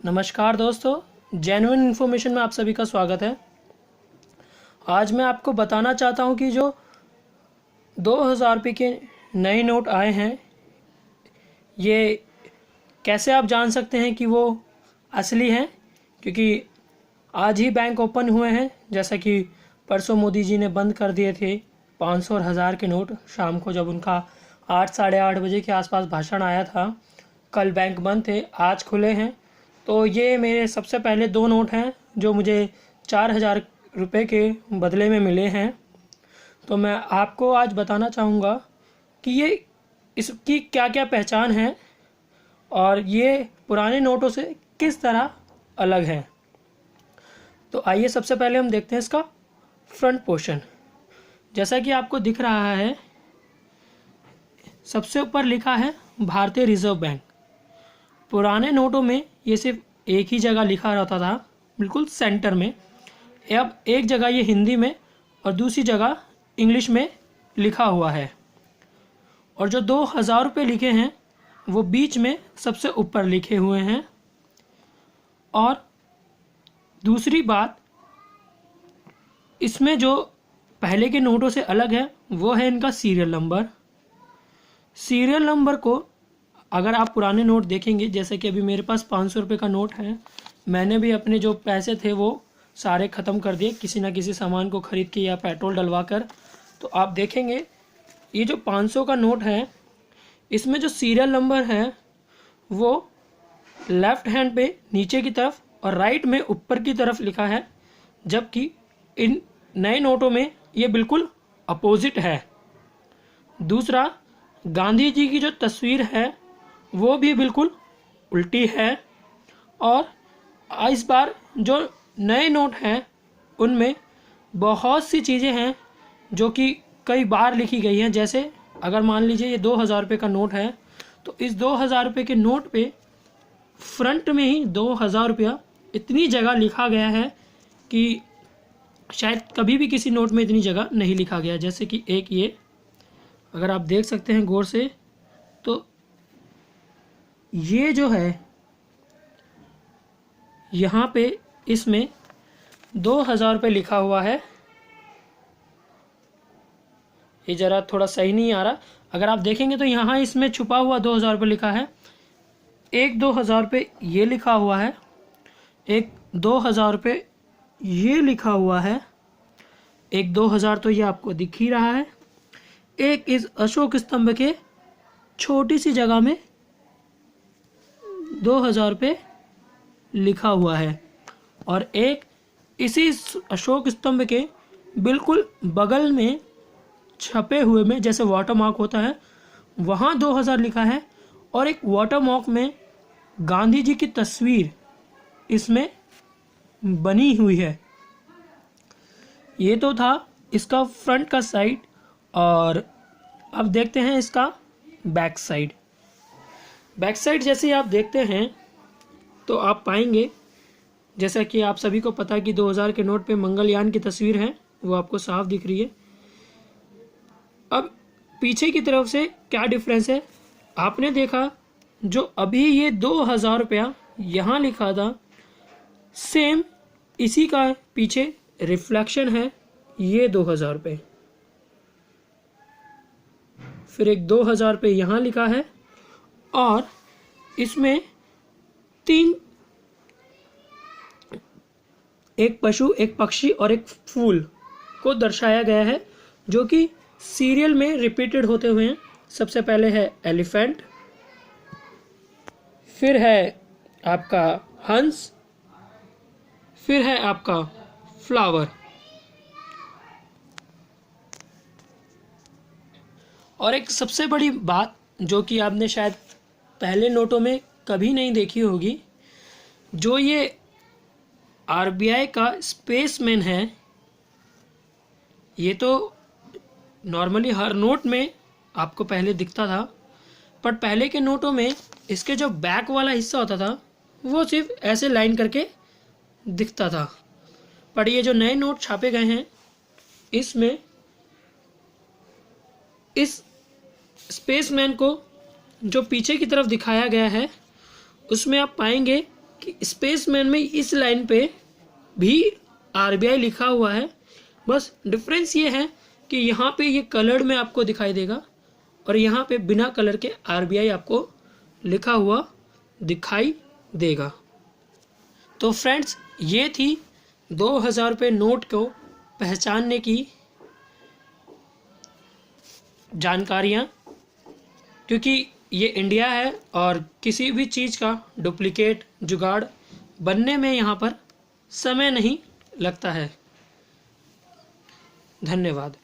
नमस्कार दोस्तों, genuine information में आप सभी का स्वागत है। आज मैं आपको बताना चाहता हूं कि जो 2000 रुपये के नए नोट आए हैं, ये कैसे आप जान सकते हैं कि वो असली हैं। क्योंकि आज ही बैंक ओपन हुए हैं, जैसा कि परसों मोदी जी ने बंद कर दिए थे 500 और 1000 के नोट शाम को, जब उनका 8 साढ़े 8 बजे के आसपास भाषण आया था। कल बैंक बंद थे, आज खुले हैं। तो ये मेरे सबसे पहले 2 नोट हैं जो मुझे 4000 रुपये के बदले में मिले हैं। तो मैं आपको आज बताना चाहूँगा कि ये इसकी क्या क्या पहचान है और ये पुराने नोटों से किस तरह अलग है। तो आइए सबसे पहले हम देखते हैं इसका फ्रंट पोर्शन। जैसा कि आपको दिख रहा है, सबसे ऊपर लिखा है भारतीय रिजर्व बैंक। पुराने नोटों में ये सिर्फ एक ही जगह लिखा रहता था, बिल्कुल सेंटर में। अब एक जगह ये हिंदी में और दूसरी जगह इंग्लिश में लिखा हुआ है। और जो 2000 रुपये लिखे हैं वो बीच में सबसे ऊपर लिखे हुए हैं। और दूसरी बात, इसमें जो पहले के नोटों से अलग है वो है इनका सीरियल नंबर। सीरियल नंबर को अगर आप पुराने नोट देखेंगे, जैसे कि अभी मेरे पास 500 रुपये का नोट है, मैंने भी अपने जो पैसे थे वो सारे ख़त्म कर दिए किसी ना किसी सामान को ख़रीद के या पेट्रोल डलवा कर। तो आप देखेंगे ये जो 500 का नोट है, इसमें जो सीरियल नंबर है वो लेफ़्ट हैंड पे नीचे की तरफ और राइट में ऊपर की तरफ लिखा है, जबकि इन नए नोटों में ये बिल्कुल अपोजिट है। दूसरा, गांधी जी की जो तस्वीर है वो भी बिल्कुल उल्टी है। और इस बार जो नए नोट हैं उनमें बहुत सी चीज़ें हैं जो कि कई बार लिखी गई हैं। जैसे अगर मान लीजिए ये 2000 रुपये का नोट है, तो इस 2000 रुपये के नोट पे फ्रंट में ही 2000 रुपया इतनी जगह लिखा गया है कि शायद कभी भी किसी नोट में इतनी जगह नहीं लिखा गया। जैसे कि एक ये अगर आप देख सकते हैं गौर से, तो ये जो है यहाँ पे इसमें 2000 रुपये लिखा हुआ है। ये ज़रा थोड़ा सही नहीं आ रहा, अगर आप देखेंगे तो यहाँ इसमें छुपा हुआ 2000 रुपये लिखा है। एक 2000 रुपये ये लिखा हुआ है, एक 2000 रुपये ये लिखा हुआ है, एक 2000 तो ये आपको दिख ही रहा है, एक इस अशोक स्तंभ के छोटी सी जगह में 2000 रुपये लिखा हुआ है, और एक इसी अशोक स्तंभ के बिल्कुल बगल में छपे हुए में, जैसे वाटर मार्क होता है वहाँ 2000 लिखा है, और एक वाटर मार्क में गांधी जी की तस्वीर इसमें बनी हुई है। ये तो था इसका फ्रंट का साइड। और अब देखते हैं इसका बैक साइड। बैक साइड जैसे आप देखते हैं तो आप पाएंगे, जैसा कि आप सभी को पता है कि 2000 के नोट पे मंगलयान की तस्वीर है, वो आपको साफ दिख रही है। अब पीछे की तरफ से क्या डिफरेंस है, आपने देखा जो अभी ये 2000 रुपया यहाँ लिखा था, सेम इसी का पीछे रिफ्लेक्शन है ये 2000 रुपये। फिर एक 2000 रुपये यहाँ लिखा है, और इसमें 3, एक पशु, एक पक्षी और एक फूल को दर्शाया गया है, जो कि सीरियल में रिपीटेड होते हुए हैं। सबसे पहले है एलिफेंट, फिर है आपका हंस, फिर है आपका फ्लावर। और एक सबसे बड़ी बात जो कि आपने शायद पहले नोटों में कभी नहीं देखी होगी, जो ये आरबीआई का स्पेसमैन है, ये तो नॉर्मली हर नोट में आपको पहले दिखता था, पर पहले के नोटों में इसके जो बैक वाला हिस्सा होता था वो सिर्फ ऐसे लाइन करके दिखता था। पर ये जो नए नोट छापे गए हैं, इसमें इस स्पेसमैन को जो पीछे की तरफ दिखाया गया है, उसमें आप पाएंगे कि स्पेसमैन में इस लाइन पे भी RBI लिखा हुआ है, बस डिफरेंस ये है कि यहाँ पे ये कलर्ड में आपको दिखाई देगा और यहाँ पे बिना कलर के RBI आपको लिखा हुआ दिखाई देगा। तो फ्रेंड्स, ये थी 2000 रुपये नोट को पहचानने की जानकारियाँ, क्योंकि ये इंडिया है और किसी भी चीज़ का डुप्लीकेट जुगाड़ बनने में यहाँ पर समय नहीं लगता है। धन्यवाद।